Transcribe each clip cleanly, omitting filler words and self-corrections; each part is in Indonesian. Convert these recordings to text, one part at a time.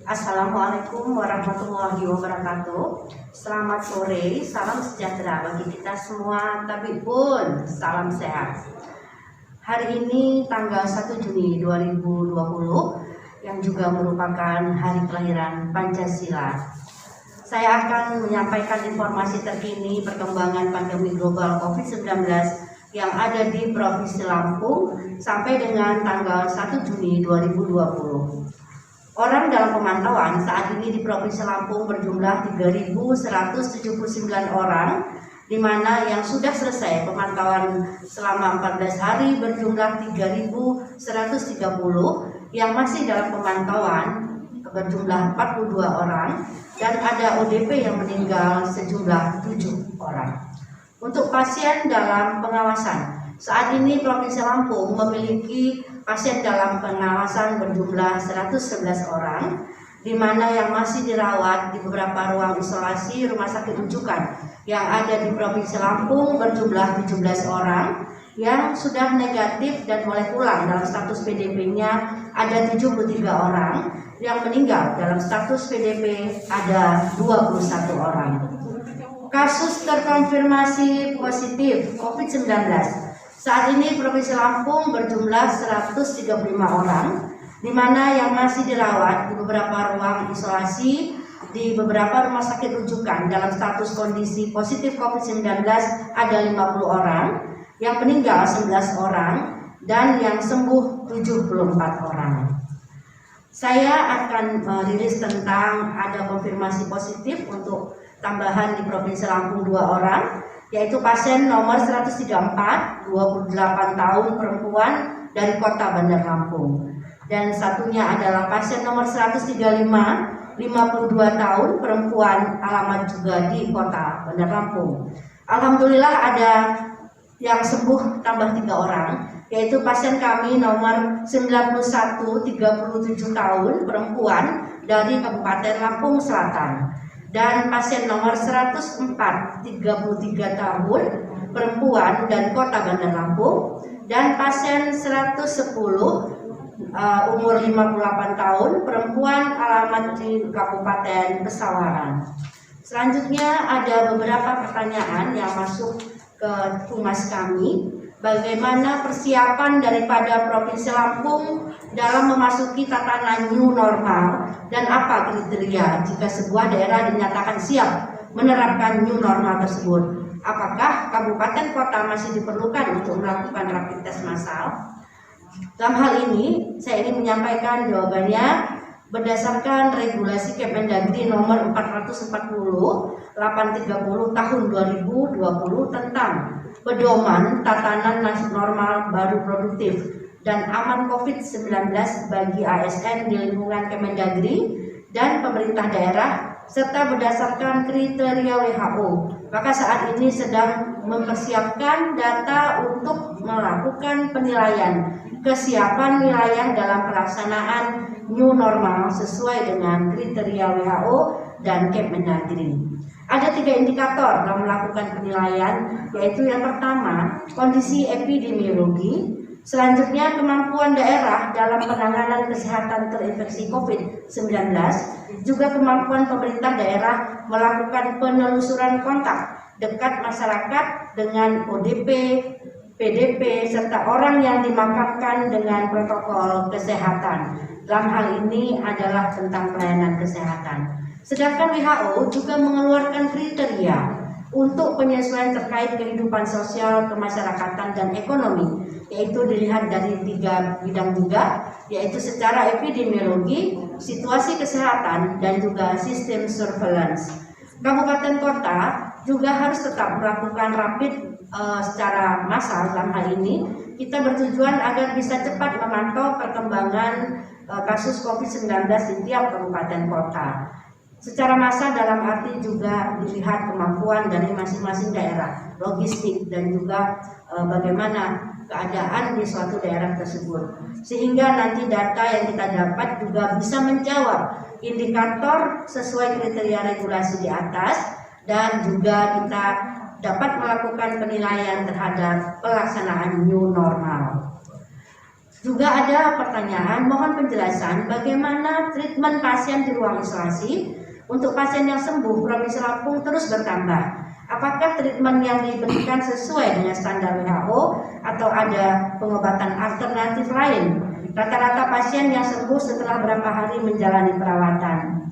Assalamualaikum warahmatullahi wabarakatuh. Selamat sore, salam sejahtera bagi kita semua. Tapi pun salam sehat. Hari ini tanggal 1 Juni 2020 yang juga merupakan hari kelahiran Pancasila. Saya akan menyampaikan informasi terkini perkembangan pandemi global COVID-19 yang ada di Provinsi Lampung sampai dengan tanggal 1 Juni 2020. Orang dalam pemantauan saat ini di Provinsi Lampung berjumlah 3.179 orang, di mana yang sudah selesai pemantauan selama 14 hari berjumlah 3.130, yang masih dalam pemantauan berjumlah 42 orang, dan ada ODP yang meninggal sejumlah 7 orang. Untuk pasien dalam pengawasan, saat ini Provinsi Lampung memiliki pasien dalam pengawasan berjumlah 111 orang, di mana yang masih dirawat di beberapa ruang isolasi rumah sakit rujukan yang ada di Provinsi Lampung berjumlah 17 orang, yang sudah negatif dan mulai pulang dalam status PDP-nya ada 73 orang, yang meninggal dalam status PDP ada 21 orang. Kasus terkonfirmasi positif COVID-19 saat ini Provinsi Lampung berjumlah 135 orang, di mana yang masih dirawat di beberapa ruang isolasi di beberapa rumah sakit rujukan dalam status kondisi positif COVID-19 ada 50 orang, yang meninggal 11 orang, dan yang sembuh 74 orang. Saya akan merilis tentang ada konfirmasi positif untuk tambahan di Provinsi Lampung 2 orang, yaitu pasien nomor 134, 28 tahun perempuan dari kota Bandar Lampung. Dan satunya adalah pasien nomor 135, 52 tahun perempuan, alamat juga di kota Bandar Lampung. Alhamdulillah ada yang sembuh tambah 3 orang, yaitu pasien kami nomor 91, 37 tahun perempuan dari Kabupaten Lampung Selatan. Dan pasien nomor 104, 33 tahun perempuan dari kota Bandar Lampung, dan pasien 110 umur 58 tahun perempuan, alamat di Kabupaten Pesawaran. Selanjutnya ada beberapa pertanyaan yang masuk ke humas kami. Bagaimana persiapan daripada Provinsi Lampung dalam memasuki tatanan new normal, dan apa kriteria jika sebuah daerah dinyatakan siap menerapkan new normal tersebut? Apakah kabupaten kota masih diperlukan untuk melakukan rapid test massal? Dalam hal ini saya ingin menyampaikan jawabannya berdasarkan regulasi Kemendagri nomor 440 830 tahun 2020 tentang pedoman tatanan normal baru produktif dan aman COVID-19 bagi ASN di lingkungan Kemendagri dan pemerintah daerah, serta berdasarkan kriteria WHO. Maka saat ini sedang mempersiapkan data untuk melakukan penilaian kesiapan wilayah dalam pelaksanaan new normal sesuai dengan kriteria WHO dan Kemendagri. Ada 3 indikator dalam melakukan penilaian, yaitu yang pertama kondisi epidemiologi, selanjutnya kemampuan daerah dalam penanganan kesehatan terinfeksi COVID-19, juga kemampuan pemerintah daerah melakukan penelusuran kontak dekat masyarakat dengan ODP, PDP, serta orang yang dimakamkan dengan protokol kesehatan. Dalam hal ini adalah tentang pelayanan kesehatan. Sedangkan WHO juga mengeluarkan kriteria untuk penyesuaian terkait kehidupan sosial, kemasyarakatan, dan ekonomi, yaitu dilihat dari 3 bidang juga, yaitu secara epidemiologi, situasi kesehatan, dan juga sistem surveillance. Kabupaten kota juga harus tetap melakukan rapid secara massal. Dalam hal ini kita bertujuan agar bisa cepat memantau perkembangan kasus COVID-19 di tiap kabupaten kota. Secara massal dalam arti juga dilihat kemampuan dari masing-masing daerah, logistik, dan juga bagaimana keadaan di suatu daerah tersebut, sehingga nanti data yang kita dapat juga bisa menjawab indikator sesuai kriteria regulasi di atas, dan juga kita dapat melakukan penilaian terhadap pelaksanaan new normal. Juga ada pertanyaan, mohon penjelasan bagaimana treatment pasien di ruang isolasi untuk pasien yang sembuh Provinsi Lampung terus bertambah. Apakah treatment yang diberikan sesuai dengan standar WHO atau ada pengobatan alternatif lain? Rata-rata pasien yang sembuh setelah berapa hari menjalani perawatan.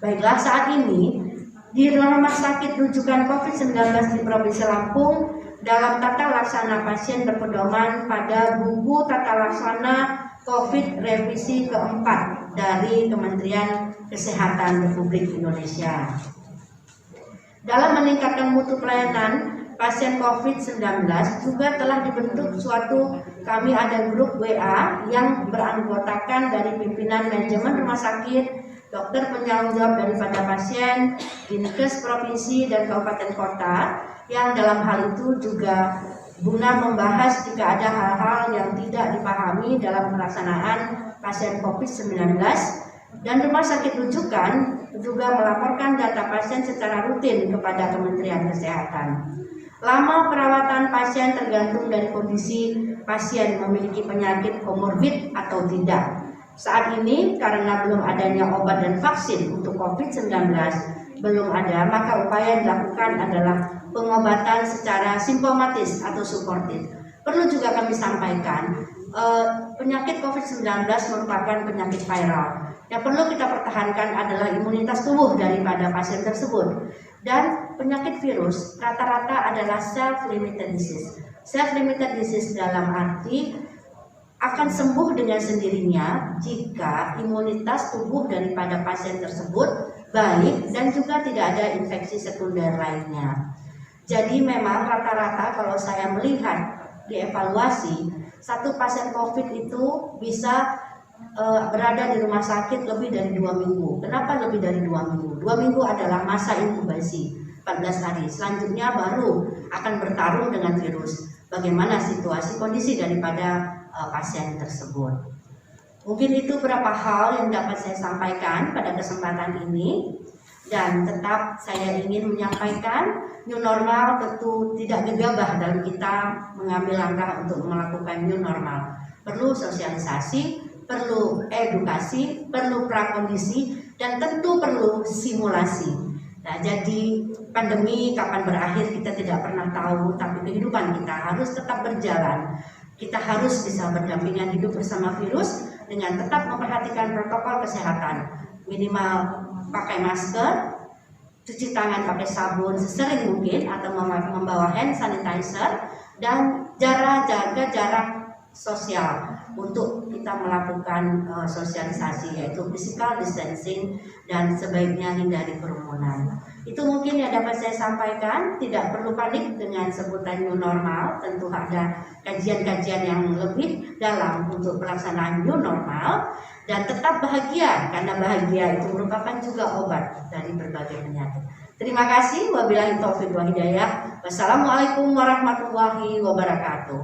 Baiklah, saat ini di rumah sakit rujukan COVID-19 di Provinsi Lampung dalam tata laksana pasien berpedoman pada buku tata laksana COVID revisi keempat dari Kementerian Kesehatan Republik Indonesia. Dalam meningkatkan mutu pelayanan pasien COVID-19 juga telah dibentuk kami ada grup WA yang beranggotakan dari pimpinan manajemen rumah sakit, dokter penanggung jawab daripada pasien, dinkes provinsi dan kabupaten kota, yang dalam hal itu juga guna membahas jika ada hal-hal yang tidak dipahami dalam pelaksanaan pasien COVID-19, dan rumah sakit rujukan juga melaporkan data pasien secara rutin kepada Kementerian Kesehatan. Lama perawatan pasien tergantung dari kondisi pasien memiliki penyakit komorbid atau tidak. Saat ini karena belum adanya obat dan vaksin untuk COVID-19 belum ada, maka upaya yang dilakukan adalah pengobatan secara simptomatis atau suportif. Perlu juga kami sampaikan, penyakit COVID-19 merupakan penyakit viral. Yang perlu kita pertahankan adalah imunitas tubuh daripada pasien tersebut. Dan penyakit virus rata-rata adalah self-limited disease. Self-limited disease dalam arti akan sembuh dengan sendirinya jika imunitas tubuh daripada pasien tersebut baik dan juga tidak ada infeksi sekunder lainnya. Jadi memang rata-rata kalau saya melihat dievaluasi, satu pasien COVID itu bisa berada di rumah sakit lebih dari 2 minggu. Kenapa lebih dari 2 minggu? 2 minggu adalah masa inkubasi, 14 hari. Selanjutnya baru akan bertarung dengan virus. Bagaimana situasi kondisi daripada pasien tersebut. Mungkin itu beberapa hal yang dapat saya sampaikan pada kesempatan ini, dan tetap saya ingin menyampaikan new normal tentu tidak gegabah dalam kita mengambil langkah untuk melakukan new normal. Perlu sosialisasi, perlu edukasi, perlu prakondisi, dan tentu perlu simulasi. Nah, jadi pandemi kapan berakhir kita tidak pernah tahu, tapi kehidupan kita harus tetap berjalan. Kita harus bisa berdampingan hidup bersama virus dengan tetap memperhatikan protokol kesehatan. Minimal pakai masker, cuci tangan pakai sabun sesering mungkin atau membawa hand sanitizer, dan jaga jarak sosial untuk kita melakukan sosialisasi, yaitu physical distancing, dan sebaiknya hindari kerumunan. Itu mungkin yang dapat saya sampaikan. Tidak perlu panik dengan sebutan new normal, tentu ada kajian-kajian yang lebih dalam untuk pelaksanaan new normal, dan tetap bahagia karena bahagia itu merupakan juga obat dari berbagai penyakit. Terima kasih. Wabillahi taufiq wal hidayah. Wassalamualaikum warahmatullahi wabarakatuh.